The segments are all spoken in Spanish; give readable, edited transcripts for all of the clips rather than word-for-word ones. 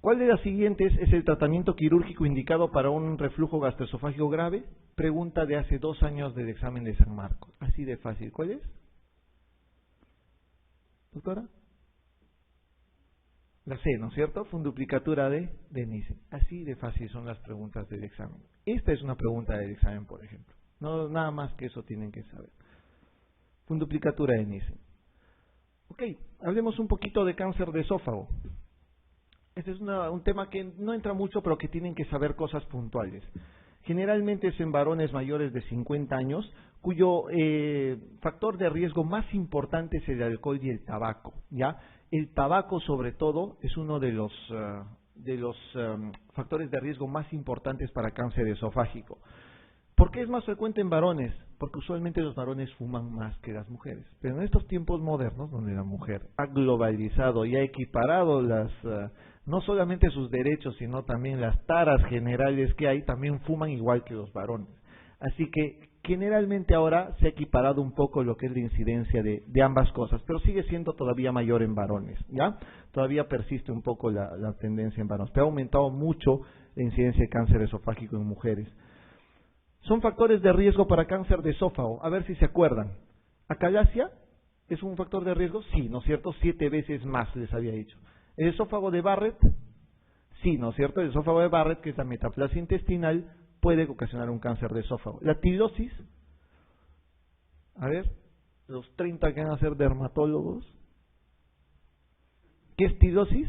¿Cuál de las siguientes es el tratamiento quirúrgico indicado para un reflujo gastroesofágico grave? Pregunta de hace 2 años del examen de San Marcos. Así de fácil. ¿Cuál es? ¿Doctora? La C, ¿no es cierto? Funduplicatura de Nissen. Así de fácil son las preguntas del examen. Esta es una pregunta del examen, por ejemplo. No, nada más que eso tienen que saber. Funduplicatura de Nissen. Ok, hablemos un poquito de cáncer de esófago. Este es un tema que no entra mucho, pero que tienen que saber cosas puntuales. Generalmente es en varones mayores de 50 años, cuyo factor de riesgo más importante es el alcohol y el tabaco, ¿ya? El tabaco, sobre todo, es uno de los factores de riesgo más importantes para cáncer esofágico. ¿Por qué es más frecuente en varones? Porque usualmente los varones fuman más que las mujeres. Pero en estos tiempos modernos, donde la mujer ha globalizado y ha equiparado no solamente sus derechos, sino también las taras generales que hay, también fuman igual que los varones. Así que generalmente ahora se ha equiparado un poco lo que es la incidencia de ambas cosas, pero sigue siendo todavía mayor en varones, ¿ya? Todavía persiste un poco la tendencia en varones, pero ha aumentado mucho la incidencia de cáncer esofágico en mujeres. ¿Son factores de riesgo para cáncer de esófago? A ver si se acuerdan. ¿Acalasia es un factor de riesgo? Sí, ¿no es cierto? 7 veces más les había dicho. ¿El esófago de Barrett? Sí, ¿no es cierto? El esófago de Barrett, que es la metaplasia intestinal, puede ocasionar un cáncer de esófago. ¿La tirosis? A ver, los 30 que van a ser dermatólogos. ¿Qué es tirosis?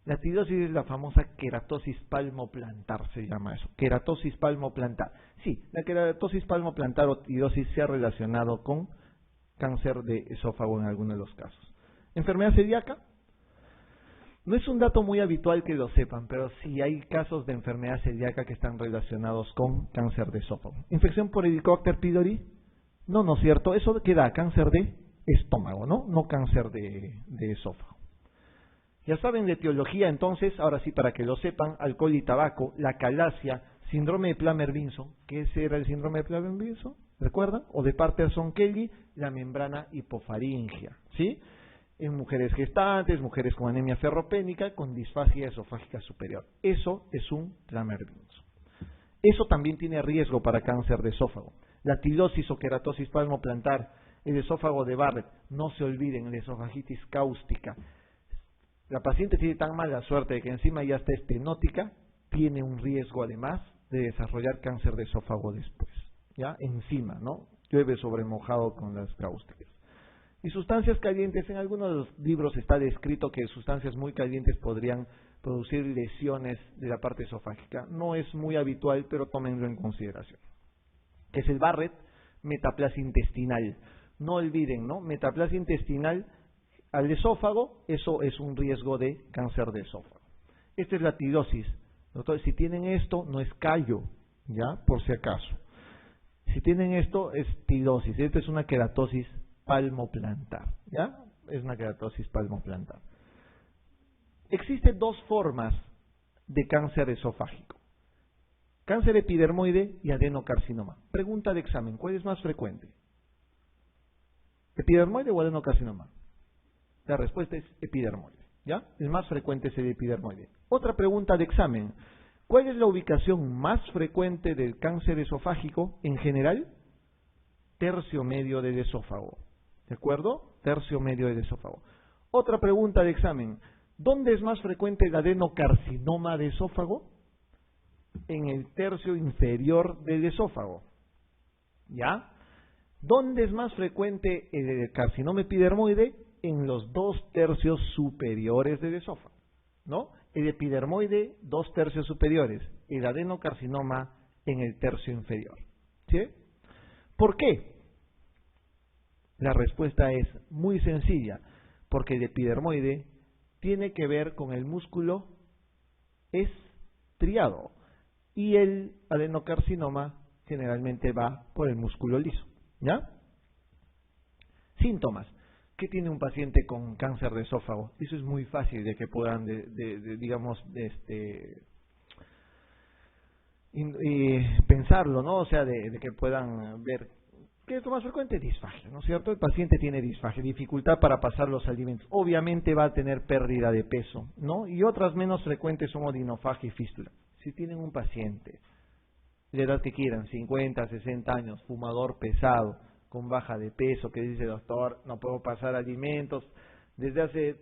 La tirosis es la famosa queratosis palmoplantar, se llama eso. Queratosis palmoplantar. Sí, la queratosis palmoplantar o tirosis se ha relacionado con cáncer de esófago en algunos de los casos. ¿Enfermedad celíaca? No es un dato muy habitual que lo sepan, pero sí hay casos de enfermedad celíaca que están relacionados con cáncer de esófago. ¿Infección por Helicobacter pylori? No, ¿no es cierto? Eso queda cáncer de estómago, ¿no? No cáncer de esófago. Ya saben de etiología, entonces, ahora sí para que lo sepan, alcohol y tabaco, la acalasia, síndrome de Plummer-Vinson. ¿Qué era el síndrome de Plummer-Vinson? ¿Recuerdan? O de Patterson-Kelly, la membrana hipofaringia, ¿sí? En mujeres gestantes, mujeres con anemia ferropénica, con disfagia esofágica superior. Eso es un Plummer-Vinson. Eso también tiene riesgo para cáncer de esófago. La tirosis o queratosis palmoplantar, el esófago de Barrett, no se olviden, la esofagitis cáustica. La paciente tiene tan mala suerte de que encima ya está estenótica, tiene un riesgo además de desarrollar cáncer de esófago después. ¿Ya? Encima, ¿no? Llueve sobre mojado con las cáusticas. Y sustancias calientes, en algunos de los libros está descrito que sustancias muy calientes podrían producir lesiones de la parte esofágica. No es muy habitual, pero tómenlo en consideración. Que es el Barrett, metaplasia intestinal. No olviden, ¿no? Metaplasia intestinal al esófago, eso es un riesgo de cáncer de esófago. Esta es la tirosis. Doctor, si tienen esto, no es callo, ¿ya? Por si acaso. Si tienen esto, es tirosis. Esta es una queratosis palmoplantar, ¿ya? Es una queratosis palmoplantar. Existen 2 formas de cáncer esofágico. Cáncer epidermoide y adenocarcinoma. Pregunta de examen, ¿cuál es más frecuente? ¿Epidermoide o adenocarcinoma? La respuesta es epidermoide, ¿ya? El más frecuente es el epidermoide. Otra pregunta de examen. ¿Cuál es la ubicación más frecuente del cáncer esofágico en general? Tercio medio del esófago. ¿De acuerdo? Tercio medio del esófago. Otra pregunta de examen. ¿Dónde es más frecuente el adenocarcinoma de esófago? En el tercio inferior del esófago. ¿Ya? ¿Dónde es más frecuente el carcinoma epidermoide? En los 2 tercios superiores del esófago, ¿no? El epidermoide, 2 tercios superiores, el adenocarcinoma en el tercio inferior, ¿sí? ¿Por qué? La respuesta es muy sencilla, porque el epidermoide tiene que ver con el músculo estriado y el adenocarcinoma generalmente va por el músculo liso, ¿ya? Síntomas. ¿Qué tiene un paciente con cáncer de esófago? Eso es muy fácil de que puedan, pensarlo, ¿no? O sea, de que puedan ver ¿Qué es lo más frecuente? Disfagia, ¿no es cierto? El paciente tiene disfagia, dificultad para pasar los alimentos. Obviamente va a tener pérdida de peso, ¿no? Y otras menos frecuentes son odinofagia y fístula. Si tienen un paciente de edad que quieran, 50, 60 años, fumador pesado, con baja de peso, que dice, doctor, no puedo pasar alimentos, desde hace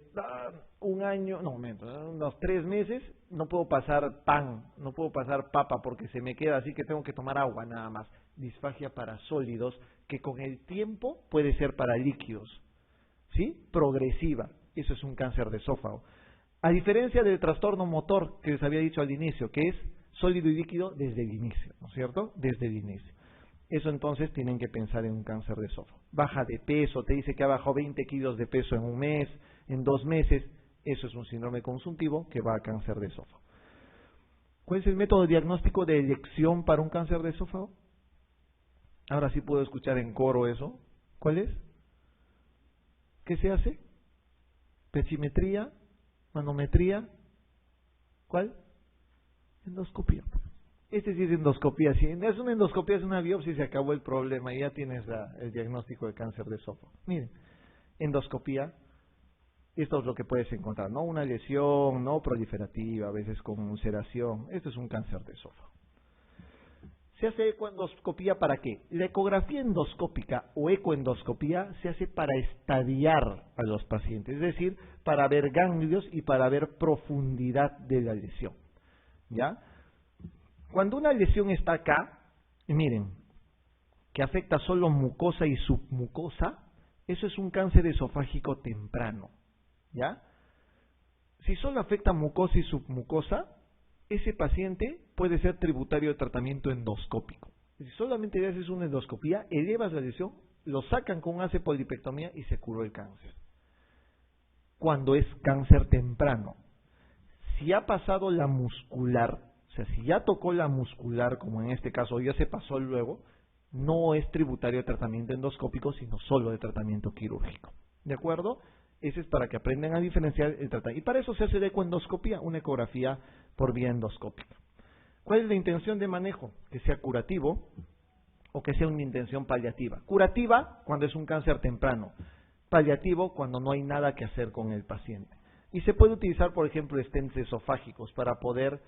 un año, no, unos 3 meses, no puedo pasar pan, no puedo pasar papa porque se me queda así que tengo que tomar agua nada más. Disfagia para sólidos, que con el tiempo puede ser para líquidos, ¿sí? Progresiva, eso es un cáncer de esófago. A diferencia del trastorno motor que les había dicho al inicio, que es sólido y líquido desde el inicio, ¿no es cierto? Desde el inicio. Eso entonces tienen que pensar en un cáncer de esófago. Baja de peso, te dice que ha bajado 20 kilos de peso en un mes, en 2 meses, eso es un síndrome consuntivo que va a cáncer de esófago. ¿Cuál es el método diagnóstico de elección para un cáncer de esófago? Ahora sí puedo escuchar en coro eso. ¿Cuál es? ¿Qué se hace? Pechimetría, manometría, ¿cuál? Endoscopía. Este sí es endoscopía. Si es una endoscopía, es una biopsia y se acabó el problema y ya tienes el diagnóstico de cáncer de esófago. Miren, endoscopía, esto es lo que puedes encontrar, ¿no? Una lesión no proliferativa, a veces con ulceración. Esto es un cáncer de esófago. ¿Se hace ecoendoscopía para qué? La ecografía endoscópica o ecoendoscopía se hace para estadiar a los pacientes, es decir, para ver ganglios y para ver profundidad de la lesión. ¿Ya? Cuando una lesión está acá, y miren, que afecta solo mucosa y submucosa, eso es un cáncer esofágico temprano. ¿Ya? Si solo afecta mucosa y submucosa, ese paciente puede ser tributario de tratamiento endoscópico. Si solamente le haces una endoscopía, elevas la lesión, lo sacan con una polipectomía y se curó el cáncer. Cuando es cáncer temprano, si ha pasado la muscular, o sea, si ya tocó la muscular, como en este caso, ya se pasó luego, no es tributario de tratamiento endoscópico, sino solo de tratamiento quirúrgico. ¿De acuerdo? Ese es para que aprendan a diferenciar el tratamiento. Y para eso se hace la ecoendoscopía, una ecografía por vía endoscópica. ¿Cuál es la intención de manejo? Que sea curativo o que sea una intención paliativa. Curativa cuando es un cáncer temprano. Paliativo cuando no hay nada que hacer con el paciente. Y se puede utilizar, por ejemplo, stents esofágicos para poder,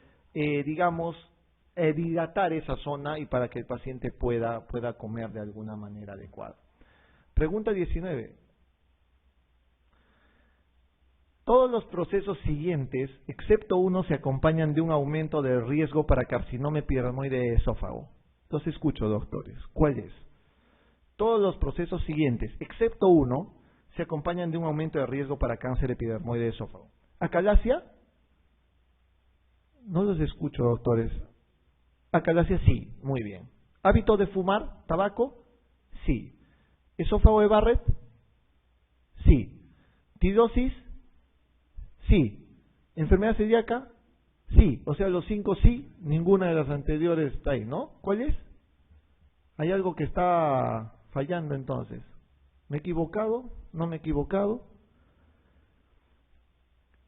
dilatar esa zona y para que el paciente pueda comer de alguna manera adecuada. Pregunta 19. Todos los procesos siguientes, excepto uno, se acompañan de un aumento del riesgo para carcinoma epidermoide de esófago. Entonces escucho, doctores, ¿cuál es? Todos los procesos siguientes, excepto uno, se acompañan de un aumento de riesgo para cáncer epidermoide de esófago. ¿Acalasia? No los escucho, doctores. Acalasia sí, muy bien. ¿Hábito de fumar tabaco? Sí. ¿Esófago de Barrett? Sí. ¿Tirosis? Sí. ¿Enfermedad celíaca? Sí. O sea, los 5 sí, ninguna de las anteriores está ahí, ¿no? ¿Cuál es? Hay algo que está fallando entonces. ¿Me he equivocado? ¿No me he equivocado?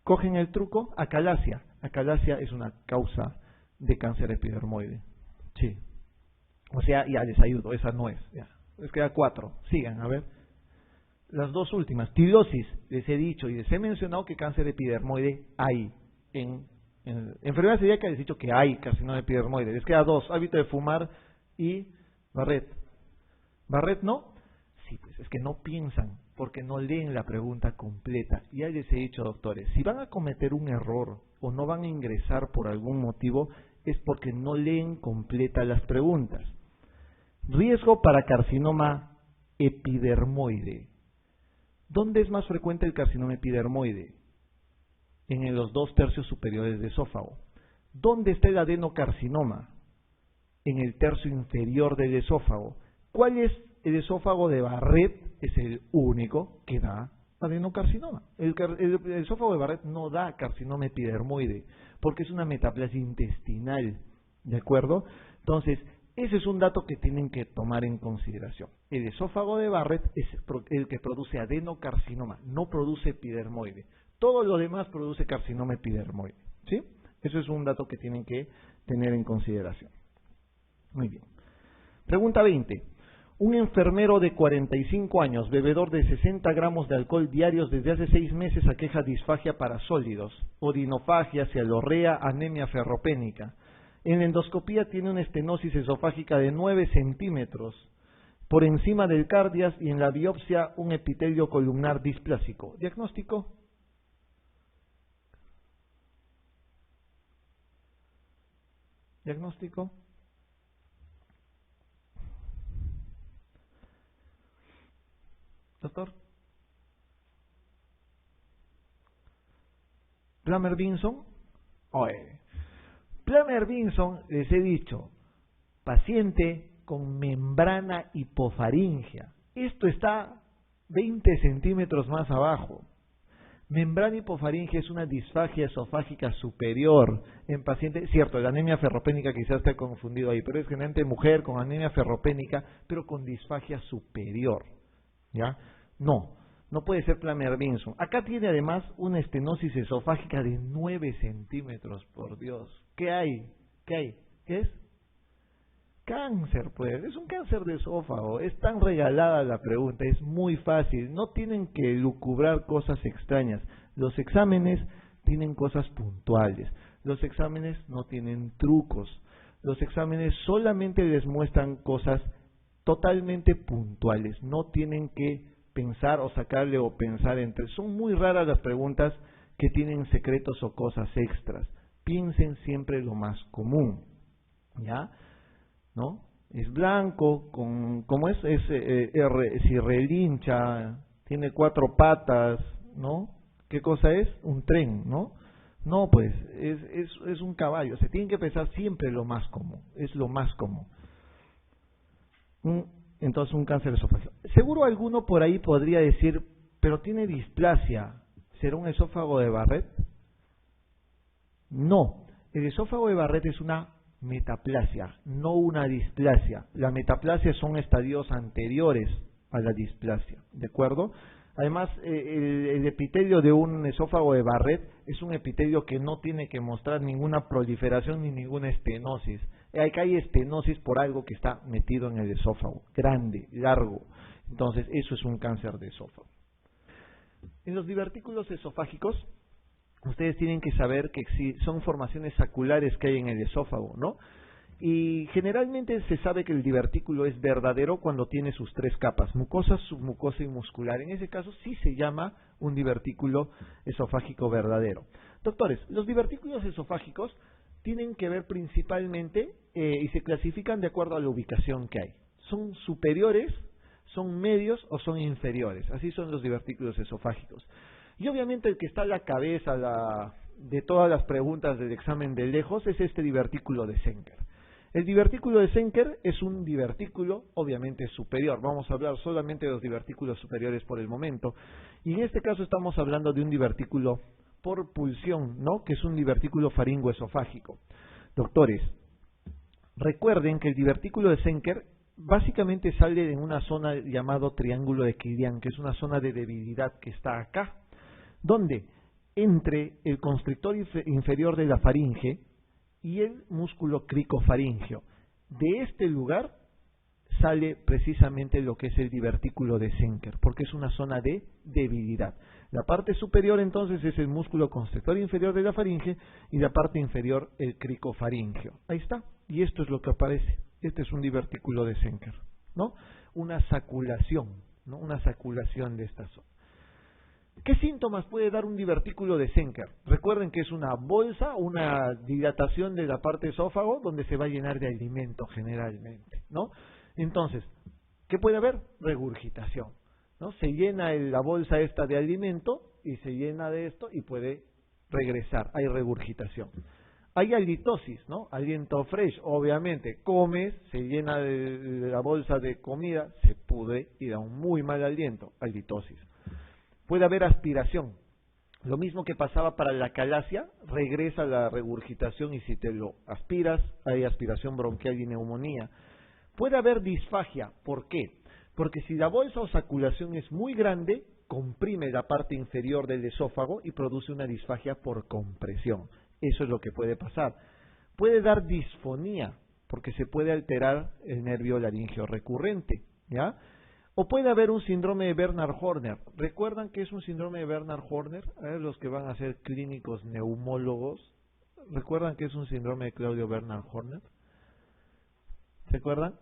Cogen el truco. Acalasia. Acalasia es una causa de cáncer epidermoide. Sí. O sea, ya les ayudo, esa no es. Ya. Les queda 4. Sigan, a ver. Las 2 últimas. Tirosis, les he dicho y les he mencionado que cáncer epidermoide hay. En enfermedad celíaca les he dicho que hay carcinoma epidermoide. Les queda 2. Hábito de fumar y Barrett. ¿Barrett no? Sí, pues es que no piensan porque no leen la pregunta completa. Ya les he dicho, doctores, si van a cometer un error o no van a ingresar por algún motivo, es porque no leen completa las preguntas. Riesgo para carcinoma epidermoide. ¿Dónde es más frecuente el carcinoma epidermoide? En los 2 tercios superiores del esófago. ¿Dónde está el adenocarcinoma? En el tercio inferior del esófago. ¿Cuál es el esófago de Barrett? Es el único que da adenocarcinoma. El esófago de Barrett no da carcinoma epidermoide porque es una metaplasia intestinal. ¿De acuerdo? Entonces, ese es un dato que tienen que tomar en consideración. El esófago de Barrett es el que produce adenocarcinoma, no produce epidermoide. Todo lo demás produce carcinoma epidermoide. ¿Sí? Eso es un dato que tienen que tener en consideración. Muy bien. Pregunta 20. Un enfermero de 45 años, bebedor de 60 gramos de alcohol diarios desde hace 6 meses, aqueja disfagia para sólidos, odinofagia, cialorrea, anemia ferropénica. En la endoscopía tiene una estenosis esofágica de 9 centímetros por encima del cardias y en la biopsia un epitelio columnar displásico. ¿Diagnóstico? ¿Diagnóstico? Doctor. Plummer-Vinson. Oye, Plummer-Vinson, les he dicho, paciente con membrana hipofaringea. Esto está 20 centímetros más abajo. Membrana hipofaringea es una disfagia esofágica superior en pacientes, cierto, la anemia ferropénica quizás esté confundido ahí, pero es generalmente mujer con anemia ferropénica, pero con disfagia superior. ¿Ya? No puede ser Plummer-Vinson. Acá tiene además una estenosis esofágica de 9 centímetros, por Dios. ¿Qué hay? ¿Qué es? Cáncer, pues. Es un cáncer de esófago. Es tan regalada la pregunta, es muy fácil. No tienen que lucubrar cosas extrañas. Los exámenes tienen cosas puntuales. Los exámenes no tienen trucos. Los exámenes solamente les muestran cosas totalmente puntuales. No tienen que pensar o sacarle o pensar entre. Son muy raras las preguntas que tienen secretos o cosas extras. Piensen siempre lo más común, ¿ya? ¿No? Es blanco, como si relincha, tiene 4 patas, ¿no? ¿Qué cosa es? Un tren, ¿no? No, pues, es un caballo. Se tienen que pensar siempre lo más común, es lo más común. Entonces, un cáncer esofágico. Seguro alguno por ahí podría decir, pero tiene displasia, ¿será un esófago de Barrett? No, el esófago de Barrett es una metaplasia, no una displasia. La metaplasia son estadios anteriores a la displasia, ¿de acuerdo? Además, el epitelio de un esófago de Barrett es un epitelio que no tiene que mostrar ninguna proliferación ni ninguna estenosis. Acá hay estenosis por algo que está metido en el esófago, grande, largo. Entonces, eso es un cáncer de esófago. En los divertículos esofágicos, ustedes tienen que saber que son formaciones saculares que hay en el esófago, ¿no? Y generalmente se sabe que el divertículo es verdadero cuando tiene sus 3 capas, mucosa, submucosa y muscular. En ese caso sí se llama un divertículo esofágico verdadero. Doctores, los divertículos esofágicos tienen que ver principalmente y se clasifican de acuerdo a la ubicación que hay. ¿Son superiores, son medios o son inferiores? Así son los divertículos esofágicos. Y obviamente el que está a la cabeza de todas las preguntas del examen de lejos es este divertículo de Zenker. El divertículo de Zenker es un divertículo obviamente superior. Vamos a hablar solamente de los divertículos superiores por el momento. Y en este caso estamos hablando de un divertículo por pulsión, ¿no? Que es un divertículo faringoesofágico. Doctores, recuerden que el divertículo de Zenker básicamente sale en una zona llamado triángulo de Killian, que es una zona de debilidad que está acá, donde entre el constrictor inferior de la faringe y el músculo cricofaringeo. De este lugar sale precisamente lo que es el divertículo de Zenker, porque es una zona de debilidad. La parte superior entonces es el músculo constrictor inferior de la faringe y la parte inferior el cricofaringeo. Ahí está, y esto es lo que aparece. Este es un divertículo de Zenker, ¿no? Una saculación, ¿no? Una saculación de esta zona. ¿Qué síntomas puede dar un divertículo de Zenker? Recuerden que es una bolsa, una dilatación de la parte esófago donde se va a llenar de alimento generalmente, ¿no? Entonces, ¿qué puede haber? Regurgitación, ¿no? Se llena la bolsa esta de alimento y se llena de esto y puede regresar, hay regurgitación. Hay halitosis, ¿no? Aliento fresh, obviamente, comes, se llena de la bolsa de comida, se pudre y da un muy mal aliento, halitosis. Puede haber aspiración. Lo mismo que pasaba para la calasia, regresa la regurgitación y si te lo aspiras, hay aspiración bronquial y neumonía. Puede haber disfagia. ¿Por qué? Porque si la bolsa o saculación es muy grande, comprime la parte inferior del esófago y produce una disfagia por compresión. Eso es lo que puede pasar. Puede dar disfonía, porque se puede alterar el nervio laríngeo recurrente, ¿ya? O puede haber un síndrome de Bernard-Horner. ¿Recuerdan qué es un síndrome de Bernard-Horner? A ver, los que van a ser clínicos neumólogos, ¿recuerdan qué es un síndrome de Claudio Bernard-Horner? ¿Se acuerdan?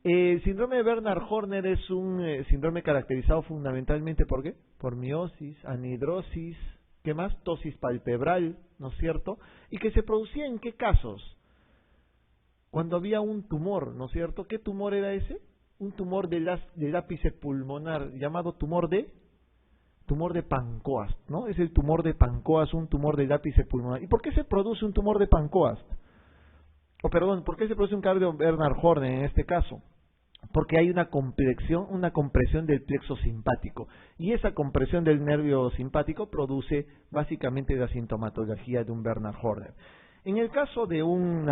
El síndrome de Bernard-Horner es un síndrome caracterizado fundamentalmente ¿por qué? Por miosis, anhidrosis, ¿qué más? Ptosis palpebral, ¿no es cierto? Y que se producía ¿en qué casos? Cuando había un tumor, ¿no es cierto? ¿Qué tumor era ese? Un tumor del ápice pulmonar, llamado tumor de Pancoast, ¿no? Es el tumor de Pancoast, un tumor del ápice pulmonar. ¿Y por qué se produce un tumor de Pancoast? ¿Por qué se produce un Claudio Bernard-Horner en este caso? Porque hay una compresión del plexo simpático. Y esa compresión del nervio simpático produce básicamente la sintomatología de un Bernard-Horner. En el caso de un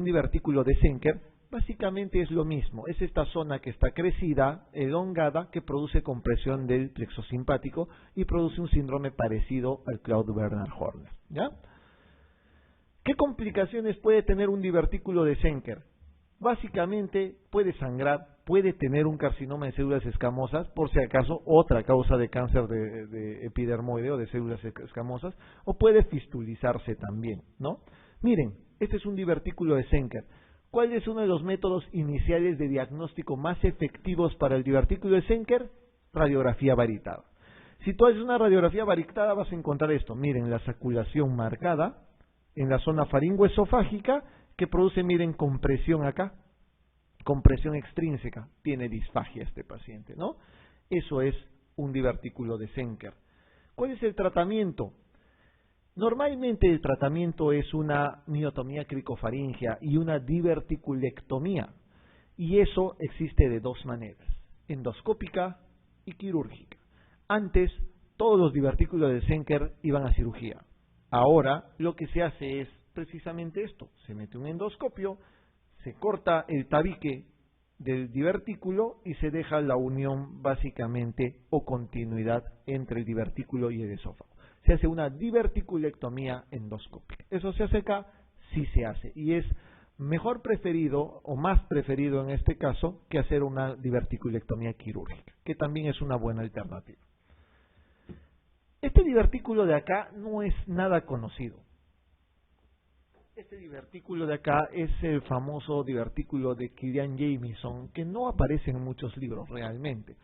divertículo de Zenker, básicamente es lo mismo. Es esta zona que está crecida, elongada, que produce compresión del plexo simpático y produce un síndrome parecido al Claudio Bernard-Horner, ¿ya? ¿Qué complicaciones puede tener un divertículo de Zenker? Básicamente puede sangrar, puede tener un carcinoma de células escamosas, por si acaso otra causa de cáncer de epidermoide o de células escamosas, o puede fistulizarse también, ¿no? Miren, este es un divertículo de Zenker. ¿Cuál es uno de los métodos iniciales de diagnóstico más efectivos para el divertículo de Zenker? Radiografía varictada. Si tú haces una radiografía varictada vas a encontrar esto. Miren, la saculación marcada en la zona faringoesofágica que produce, miren, compresión acá, compresión extrínseca. Tiene disfagia este paciente, ¿no? Eso es un divertículo de Zenker. ¿Cuál es el tratamiento? Normalmente el tratamiento es una miotomía cricofaringea y una diverticulectomía. Y eso existe de dos maneras, endoscópica y quirúrgica. Antes, todos los divertículos de Zenker iban a cirugía. Ahora, lo que se hace es precisamente esto. Se mete un endoscopio, se corta el tabique del divertículo y se deja la unión básicamente o continuidad entre el divertículo y el esófago. Se hace una diverticulectomía endoscópica. ¿Eso se hace acá? Sí se hace. Y es mejor preferido o más preferido en este caso que hacer una diverticulectomía quirúrgica, que también es una buena alternativa. Este divertículo de acá no es nada conocido. Este divertículo de acá es el famoso divertículo de Killian-Jamieson, que no aparece en muchos libros realmente.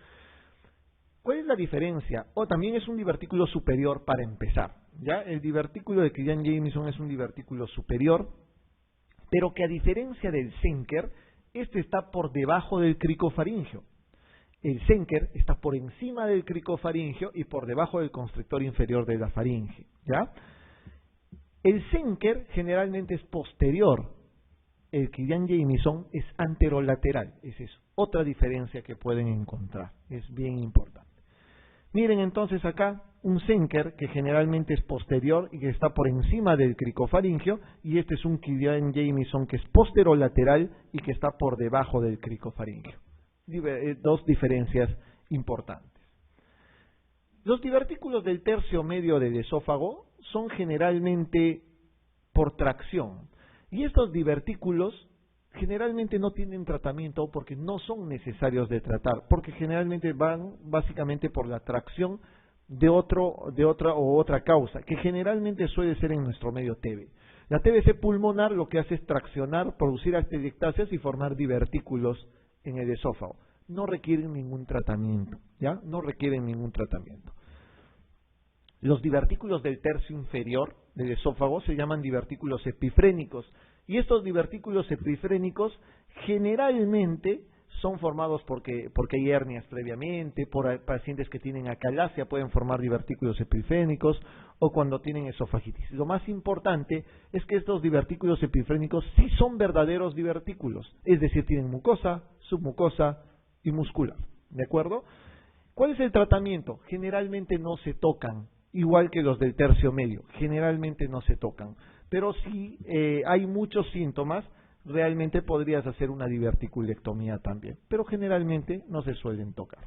¿Cuál es la diferencia? También es un divertículo superior para empezar, ¿ya? El divertículo de Killian-Jamieson es un divertículo superior, pero que a diferencia del Zenker, este está por debajo del cricofaringeo. El Zenker está por encima del cricofaringeo y por debajo del constrictor inferior de la faringe, ¿ya? El Zenker generalmente es posterior, el Killian-Jamieson es anterolateral, es eso. Otra diferencia que pueden encontrar, es bien importante. Miren entonces acá un Zenker que generalmente es posterior y que está por encima del cricofaringeo, y este es un Killian-Jamieson que es posterolateral y que está por debajo del cricofaringeo. Dos diferencias importantes. Los divertículos del tercio medio del esófago son generalmente por tracción, y estos divertículos generalmente no tienen tratamiento porque no son necesarios de tratar, porque generalmente van básicamente por la tracción de otra causa, que generalmente suele ser en nuestro medio TB. La TBC pulmonar lo que hace es traccionar, producir atelectasias y formar divertículos en el esófago. No requieren ningún tratamiento, ¿ya? No requieren ningún tratamiento. Los divertículos del tercio inferior del esófago se llaman divertículos epifrénicos, y estos divertículos epifrénicos generalmente son formados porque hay hernias previamente, por pacientes que tienen acalasia pueden formar divertículos epifrénicos, o cuando tienen esofagitis. Lo más importante es que estos divertículos epifrénicos sí son verdaderos divertículos, es decir, tienen mucosa, submucosa y muscular, ¿de acuerdo? ¿Cuál es el tratamiento? Generalmente no se tocan, igual que los del tercio medio, generalmente no se tocan, pero si hay muchos síntomas, realmente podrías hacer una diverticulectomía también, pero generalmente no se suelen tocar.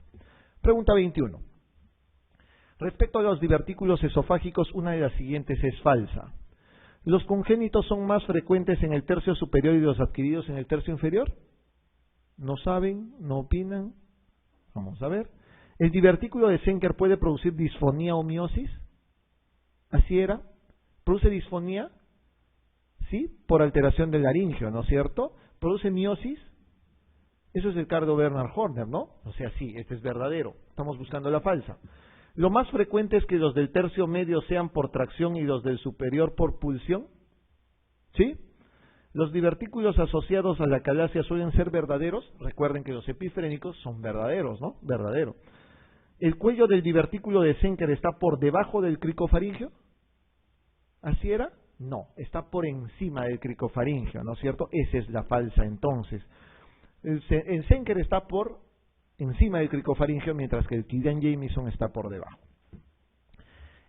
Pregunta 21. Respecto a los divertículos esofágicos, una de las siguientes es falsa. ¿Los congénitos son más frecuentes en el tercio superior y los adquiridos en el tercio inferior? ¿No saben? ¿No opinan? Vamos a ver. ¿El divertículo de Zenker puede producir disfonía o miosis? ¿Así era? ¿Produce disfonía? Sí, por alteración del laringio, ¿no es cierto? ¿Produce miosis? Eso es el Cardo Bernard Horner, ¿no? O sea, sí, este es verdadero. Estamos buscando la falsa. Lo más frecuente es que los del tercio medio sean por tracción y los del superior por pulsión. ¿Sí? Los divertículos asociados a la calasia suelen ser verdaderos. Recuerden que los epifrénicos son verdaderos, ¿no? Verdadero. ¿El cuello del divertículo de Zenker está por debajo del cricofaringio? ¿Así era? No, está por encima del cricofaringio, ¿no es cierto? Esa es la falsa entonces. El Zenker está por encima del cricofaringio, mientras que el Killian-Jamieson está por debajo.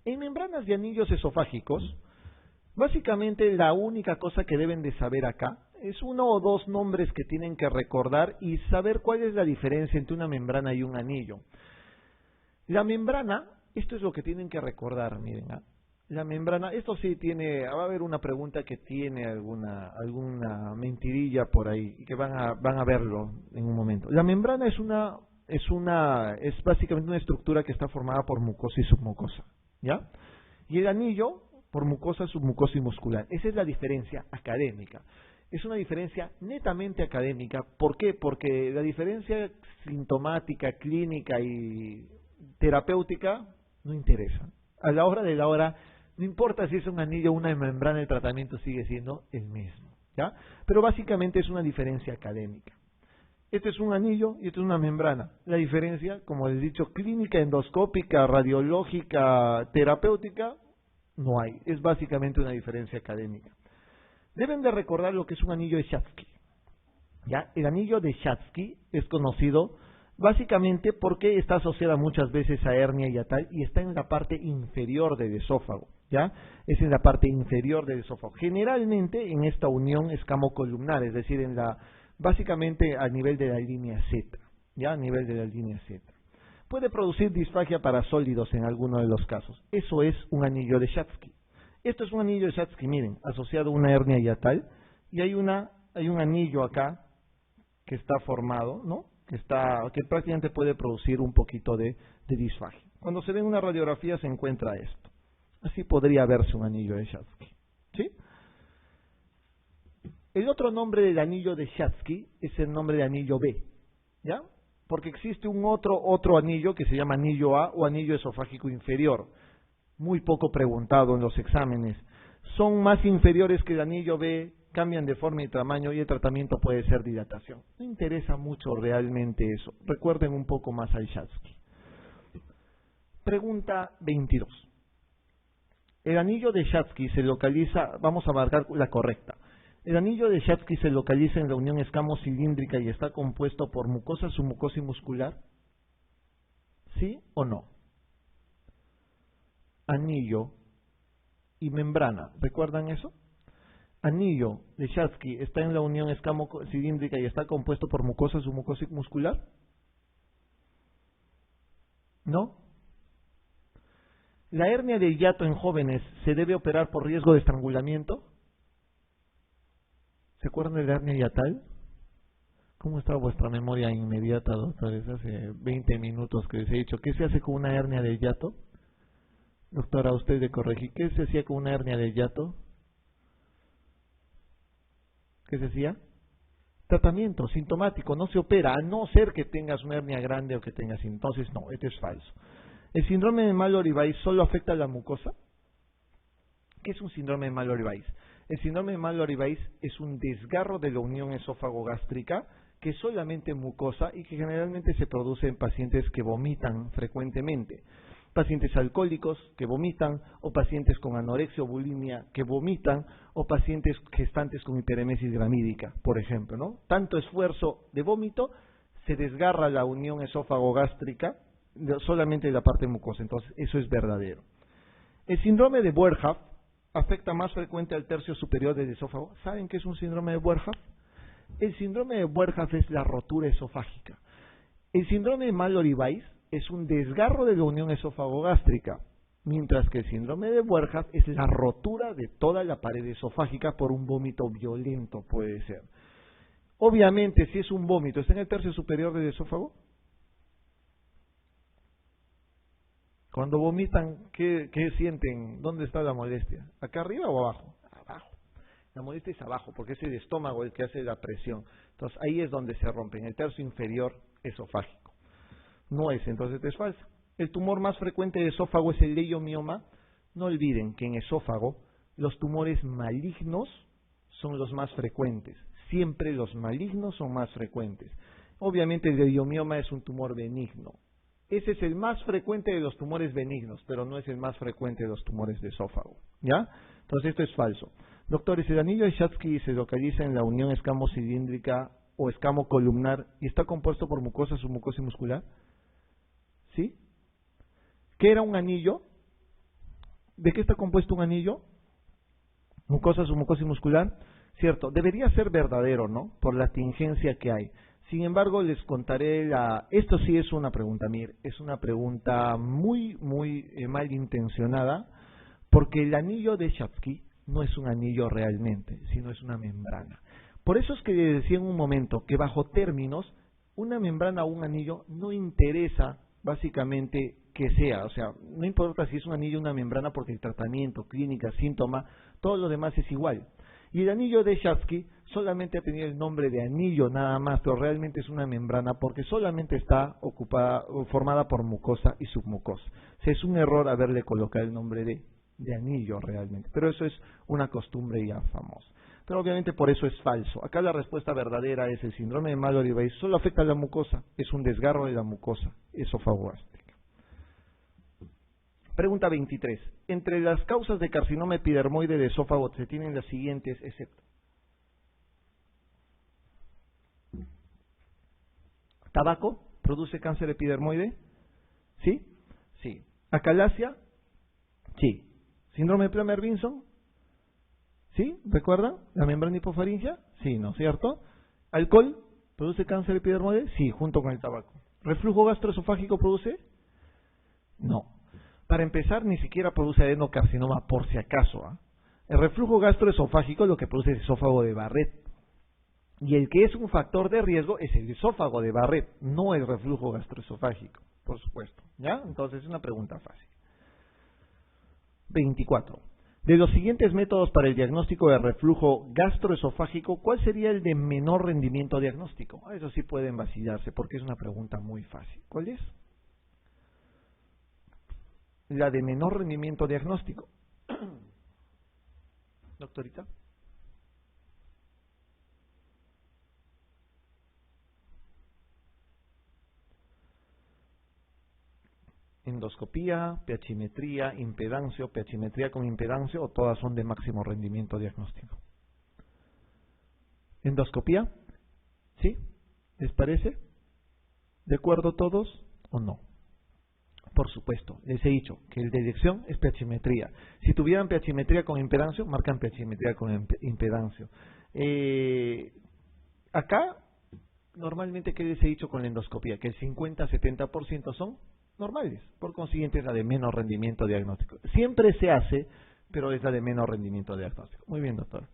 En membranas de anillos esofágicos, básicamente la única cosa que deben de saber acá es uno o dos nombres que tienen que recordar y saber cuál es la diferencia entre una membrana y un anillo. La membrana, esto es lo que tienen que recordar, miren, la membrana, esto sí tiene, va a haber una pregunta que tiene alguna mentirilla por ahí, que van a verlo en un momento. La membrana es básicamente una estructura que está formada por mucosa y submucosa, ¿ya? Y el anillo, por mucosa, submucosa y muscular. Esa es la diferencia académica. Es una diferencia netamente académica. ¿Por qué? Porque la diferencia sintomática, clínica y terapéutica no interesa. A la hora de la hora, no importa si es un anillo o una membrana, el tratamiento sigue siendo el mismo, ¿ya? Pero básicamente es una diferencia académica. Este es un anillo y esto es una membrana. La diferencia, como les he dicho, clínica, endoscópica, radiológica, terapéutica, no hay. Es básicamente una diferencia académica. Deben de recordar lo que es un anillo de Schatzki, ¿ya? El anillo de Schatzki es conocido básicamente porque está asociada muchas veces a hernia hiatal y está en la parte inferior del esófago, ¿ya? Es en la parte inferior del esófago. Generalmente en esta unión escamocolumnar, es decir, básicamente a nivel de la línea Z, ¿ya? A nivel de la línea Z. Puede producir disfagia para sólidos en alguno de los casos. Eso es un anillo de Schatzki. Esto es un anillo de Schatzki, miren, asociado a una hernia hiatal y hay un anillo acá que está formado, ¿no? Que prácticamente puede producir un poquito de disfagia. Cuando se ve en una radiografía se encuentra esto. Así podría verse un anillo de Schatzki, ¿sí? El otro nombre del anillo de Schatzki es el nombre de anillo B, ¿ya? Porque existe un otro anillo que se llama anillo A o anillo esofágico inferior, muy poco preguntado en los exámenes. Son más inferiores que el anillo B, cambian de forma y tamaño y el tratamiento puede ser dilatación. No interesa mucho realmente eso. Recuerden un poco más al Schatzki. Pregunta 22. El anillo de Schatzki se localiza, vamos a marcar la correcta. El anillo de Schatzki se localiza en la unión escamocilíndrica y está compuesto por mucosa, submucosa y muscular. ¿Sí o no? Anillo y membrana, ¿recuerdan eso? Anillo de Schatzki está en la unión escamocilíndrica y está compuesto por mucosa, submucosa y muscular. ¿No? ¿La hernia de hiato en jóvenes se debe operar por riesgo de estrangulamiento? ¿Se acuerdan de la hernia hiatal? ¿Cómo está vuestra memoria inmediata, doctores? Hace 20 minutos que les he dicho, ¿qué se hace con una hernia de hiato? Doctora, usted de corregir, ¿qué se hacía con una hernia de hiato? ¿Qué se hacía? Tratamiento sintomático, no se opera, a no ser que tengas una hernia grande o que tengas, entonces no, esto es falso. ¿El síndrome de Mallory-Weiss solo afecta a la mucosa? ¿Qué es un síndrome de Mallory-Weiss? El síndrome de Mallory-Weiss es un desgarro de la unión esófago-gástrica que es solamente mucosa y que generalmente se produce en pacientes que vomitan frecuentemente. Pacientes alcohólicos que vomitan, o pacientes con anorexia o bulimia que vomitan, o pacientes gestantes con hiperemesis gramídica, por ejemplo, ¿no? Tanto esfuerzo de vómito, se desgarra la unión esófago-gástrica, solamente la parte mucosa, entonces eso es verdadero. El síndrome de Boerhaave afecta más frecuente al tercio superior del esófago. ¿Saben qué es un síndrome de Boerhaave? El síndrome de Boerhaave es la rotura esofágica. El síndrome de Mallory-Weiss es un desgarro de la unión esófago-gástrica, mientras que el síndrome de Boerhaave es la rotura de toda la pared esofágica por un vómito violento, puede ser. Obviamente, si es un vómito, ¿está en el tercio superior del esófago? Cuando vomitan, ¿qué sienten? ¿Dónde está la molestia? ¿Acá arriba o abajo? Abajo. La molestia es abajo, porque es el estómago el que hace la presión. Entonces, ahí es donde se rompe, en el tercio inferior esofágico. No es, entonces es falso. El tumor más frecuente de esófago es el leiomioma. No olviden que en esófago los tumores malignos son los más frecuentes. Siempre los malignos son más frecuentes. Obviamente el leiomioma es un tumor benigno. Ese es el más frecuente de los tumores benignos, pero no es el más frecuente de los tumores de esófago. ¿Ya? Entonces esto es falso. Doctores, el anillo de Schatzky se localiza en la unión escamocilíndrica o escamocolumnar y está compuesto por mucosa, submucosa y muscular. ¿Sí? ¿Qué era un anillo? ¿De qué está compuesto un anillo? Mucosa, submucosa y muscular. Cierto, debería ser verdadero, ¿no? Por la tingencia que hay. Sin embargo, les contaré esto sí es una pregunta, Mir, es una pregunta muy malintencionada, porque el anillo de Schatzky no es un anillo realmente, sino es una membrana. Por eso es que les decía en un momento que bajo términos, una membrana o un anillo no interesa básicamente que sea, o sea, no importa si es un anillo o una membrana porque el tratamiento, clínica, síntoma, todo lo demás es igual. Y el anillo de Schatzky solamente ha tenido el nombre de anillo nada más, pero realmente es una membrana porque solamente está formada por mucosa y submucosa. O sea, es un error haberle colocado el nombre de anillo realmente, pero eso es una costumbre ya famosa. Pero obviamente por eso es falso. Acá la respuesta verdadera es el síndrome de Mallory-Weiss solo afecta a la mucosa, es un desgarro de la mucosa esofagogástrica. Pregunta 23. Entre las causas de carcinoma epidermoide de esófago se tienen las siguientes, excepto. ¿Tabaco produce cáncer epidermoide? ¿Sí? Sí. ¿Acalasia? Sí. ¿Síndrome de Plummer-Vinson? ¿Sí? ¿Recuerdan? ¿La membrana hipofaringea? Sí, ¿no es cierto? ¿Alcohol produce cáncer epidermoide? Sí, junto con el tabaco. ¿Reflujo gastroesofágico produce? No. Para empezar, ni siquiera produce adenocarcinoma, por si acaso. El reflujo gastroesofágico lo que produce es esófago de Barrett. Y el que es un factor de riesgo es el esófago de Barrett, no el reflujo gastroesofágico, por supuesto. ¿Ya? Entonces es una pregunta fácil. 24. De los siguientes métodos para el diagnóstico de reflujo gastroesofágico, ¿cuál sería el de menor rendimiento diagnóstico? Eso sí pueden vacilarse porque es una pregunta muy fácil. ¿Cuál es? La de menor rendimiento diagnóstico. Doctorita. Endoscopía, pH-metría, impedancio, pH-metría con impedancio, o todas son de máximo rendimiento diagnóstico. ¿Endoscopía? ¿Sí? ¿Les parece? ¿De acuerdo todos o no? Por supuesto, les he dicho que el de elección es pH-metría. Si tuvieran pH-metría con impedancio, marcan pH-metría con impedancio. Acá, normalmente, ¿qué les he dicho con la endoscopía? Que el 50-70% son normales, por consiguiente es la de menos rendimiento diagnóstico. Siempre se hace, pero es la de menos rendimiento diagnóstico. Muy bien, doctor.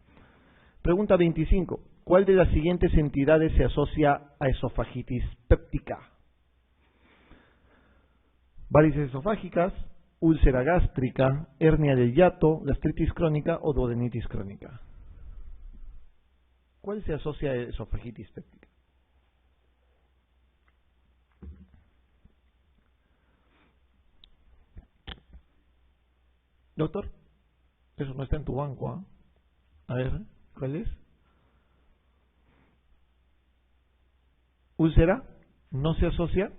Pregunta 25. ¿Cuál de las siguientes entidades se asocia a esofagitis péptica? Varices esofágicas, úlcera gástrica, hernia del hiato, gastritis crónica o duodenitis crónica. ¿Cuál se asocia a esofagitis péptica? Doctor, eso no está en tu banco, ¿ah? A ver, ¿cuál es? ¿Úlcera? ¿No se asocia?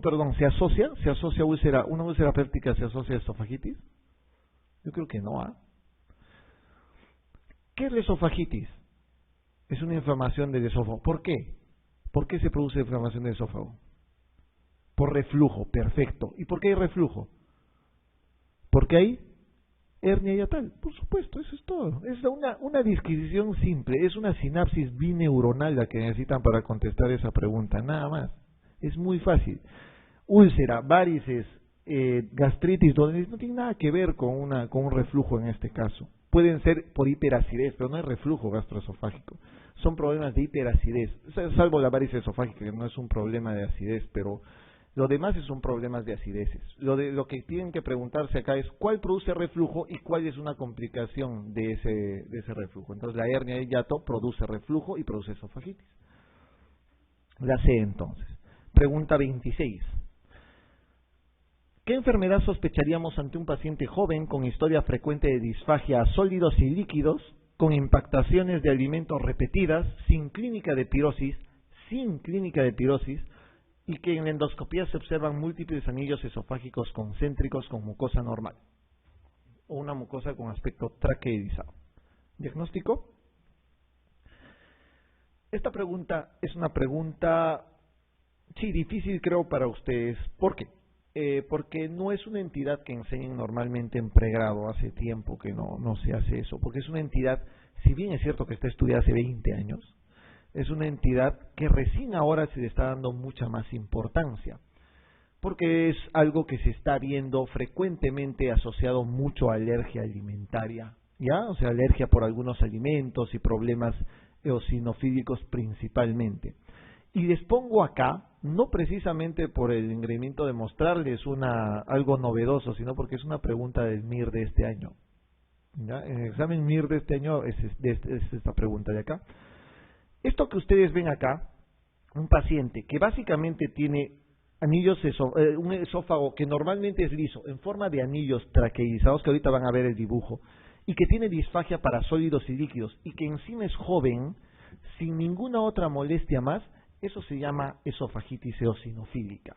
Perdón, ¿se asocia úlcera? ¿Una úlcera péptica se asocia a esofagitis? Yo creo que no, ¿ah? ¿Qué es la esofagitis? Es una inflamación del esófago. ¿Por qué? ¿Por qué se produce inflamación del esófago? Por reflujo, perfecto. ¿Y por qué hay reflujo? Porque hay hernia hiatal, por supuesto, eso es todo. Es una disquisición simple, es una sinapsis bineuronal la que necesitan para contestar esa pregunta, nada más. Es muy fácil. Úlcera, varices, gastritis, donde no tiene nada que ver con un reflujo en este caso. Pueden ser por hiperacidez, pero no es reflujo gastroesofágico. Son problemas de hiperacidez, salvo la varices esofágica, que no es un problema de acidez, pero lo demás son problemas de acideces. Lo que tienen que preguntarse acá es cuál produce reflujo y cuál es una complicación de ese reflujo. Entonces la hernia de hiato produce reflujo y produce esofagitis. La C entonces. Pregunta 26. ¿Qué enfermedad sospecharíamos ante un paciente joven con historia frecuente de disfagia a sólidos y líquidos, con impactaciones de alimentos repetidas, sin clínica de pirosis, y que en la endoscopía se observan múltiples anillos esofágicos concéntricos con mucosa normal, o una mucosa con aspecto traqueidizado? ¿Diagnóstico? Esta pregunta es una pregunta, sí, difícil creo para ustedes. ¿Por qué? Porque no es una entidad que enseñen normalmente en pregrado, hace tiempo que no se hace eso, porque es una entidad, si bien es cierto que está estudiada hace 20 años, es una entidad que recién ahora se le está dando mucha más importancia, porque es algo que se está viendo frecuentemente asociado mucho a alergia alimentaria, ¿ya? O sea, alergia por algunos alimentos y problemas eosinofílicos principalmente. Y les pongo acá, no precisamente por el engreimiento de mostrarles algo novedoso, sino porque es una pregunta del MIR de este año. ¿Ya? En el examen MIR de este año es esta pregunta de acá. Esto que ustedes ven acá, un paciente que básicamente tiene un esófago que normalmente es liso, en forma de anillos traqueidizados, que ahorita van a ver el dibujo, y que tiene disfagia para sólidos y líquidos, y que encima es joven, sin ninguna otra molestia más, eso se llama esofagitis eosinofílica.